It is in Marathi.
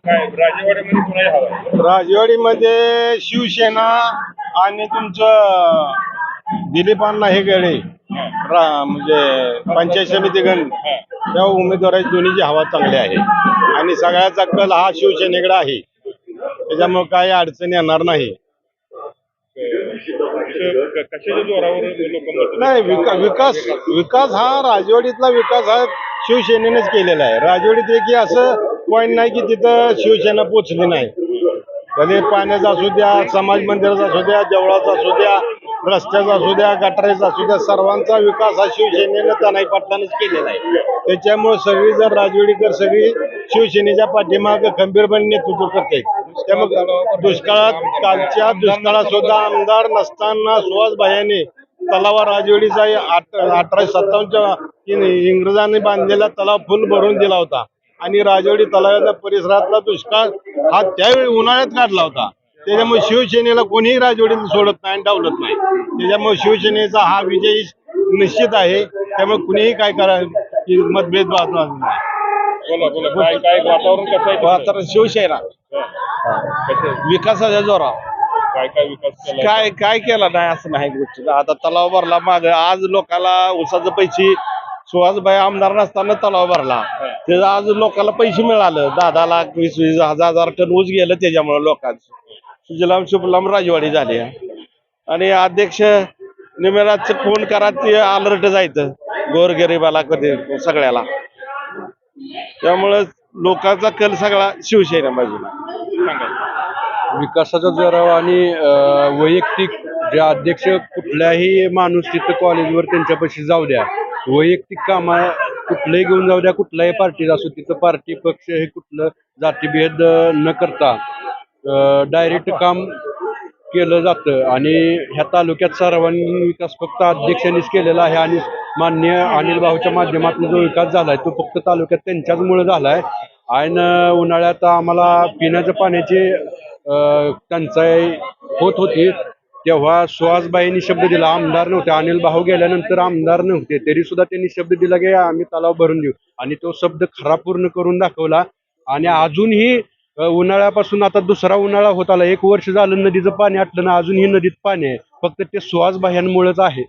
काय राजेवाड्यामध्ये कुणाची हवा आहे? राजवाडीमध्ये शिवसेना आणि तुमचं दिलीप अण्णा हे गळे म्हणजे पंचायत समिती गण त्या उमेदवाराची दोन्हीची हवा चांगली आहे आणि सगळ्याचा कल हा शिवसेनेकडे आहे. त्याच्यामुळे काही अडचण येणार नाही. कशाच्या जोरावर लोक नाही विकास हा राजवाडीतला विकास हा शिवसेनेनेच केलेला आहे. राजवाडीत एक असं पॉईंट नाही की तिथं शिवसेना पोचली नाही. भले पाण्याचा असू द्या, समाज मंदिराचा असू द्या, देवळाचा असू द्या, रस्त्याचा असू द्या, गटाराचा असू द्या, सर्वांचा विकास हा शिवसेनेनं तनाई पाटलांनीच केलेला आहे. त्याच्यामुळे सगळी जर राजवाडीकर सगळी शिवसेनेच्या पाठीमागे खंबीरपणे नेतृत्व करते. त्यामुळे कालच्या दुष्काळात सुद्धा आमदार नसताना सुहासभाईंनी तलावा राजवाडीचा 1857च्या इंग्रजांनी बांधलेला तलाव फुल भरून दिला होता आणि राजवाडी तलावाच्या परिसरातला दुष्काळ हा त्यावेळी उन्हाळ्यात काढला होता. त्याच्यामुळे शिवसेनेला कोणीही राजवाडीत सोडत नाही आणि डावलत नाही. त्याच्यामुळे शिवसेनेचा हा विजय निश्चित आहे. त्यामुळे कुणीही काय मतभेद वाचणार नाही. बोला काय वातावरण कसं आहे? वातावरण शिवसेना विकासाच्या जोरा काय विकास केला? काय केला नाही असं नाही गोष्टी. आता तलाव भरला माग आज लोकांना उसाचं पैसे सुहासभाई आमदार नसताना तलाव भरला. त्याचं आज लोकांना पैसे मिळालं 10 लाख 20 हजार टन ऊस गेलं. त्याच्यामुळे लोकांचं सुजलाम शुभलाम राजवाडी झाली आणि अध्यक्ष निमेराच फोन करा ते अलर्ट जायचं गोरगरिबाला कधी सगळ्याला. त्यामुळे लोकांचा कल सगळा शिवसेना बाजूला. विकासाचा जोरावर आणि वैयक्तिक जे अध्यक्ष कुठल्याही माणूस तिथं कॉलेजवर त्यांच्यापाशी जाऊ द्या, वैयक्तिक कामा कुठलंही घेऊन जाऊ द्या, कुठल्याही पार्टीला असो, तिथं पार्टी पक्ष हे कुठलं जातीभेद न करता डायरेक्ट काम केलं जातं आणि ह्या तालुक्यात सर्वांगीण विकास फक्त अध्यक्षांनीच केलेला आहे आणि माननीय अनिल भाऊच्या माध्यमातून जो विकास झालाय तो फक्त तालुक्यात त्यांच्याचमुळे झालाय. आणि उन्हाळ्यात आम्हाला पिण्याच्या पाण्याची टंचाई होत होती तेव्हा सुहासबाईंनी शब्द दिला. आमदार नव्हते, अनिल भाऊ गेल्यानंतर आमदार नव्हते तरी सुद्धा त्यांनी शब्द दिला की आम्ही तलाव भरून देऊ आणि तो शब्द खरा पूर्ण करून दाखवला. आणि अजूनही उन्हाळ्यापासून आता दुसरा उन्हाळा होत आला, 1 वर्ष झालं नदीचं पाणी आटलं ना, अजूनही नदीत पाणी आहे. फक्त ते सुहासबाईंमुळेच आहे.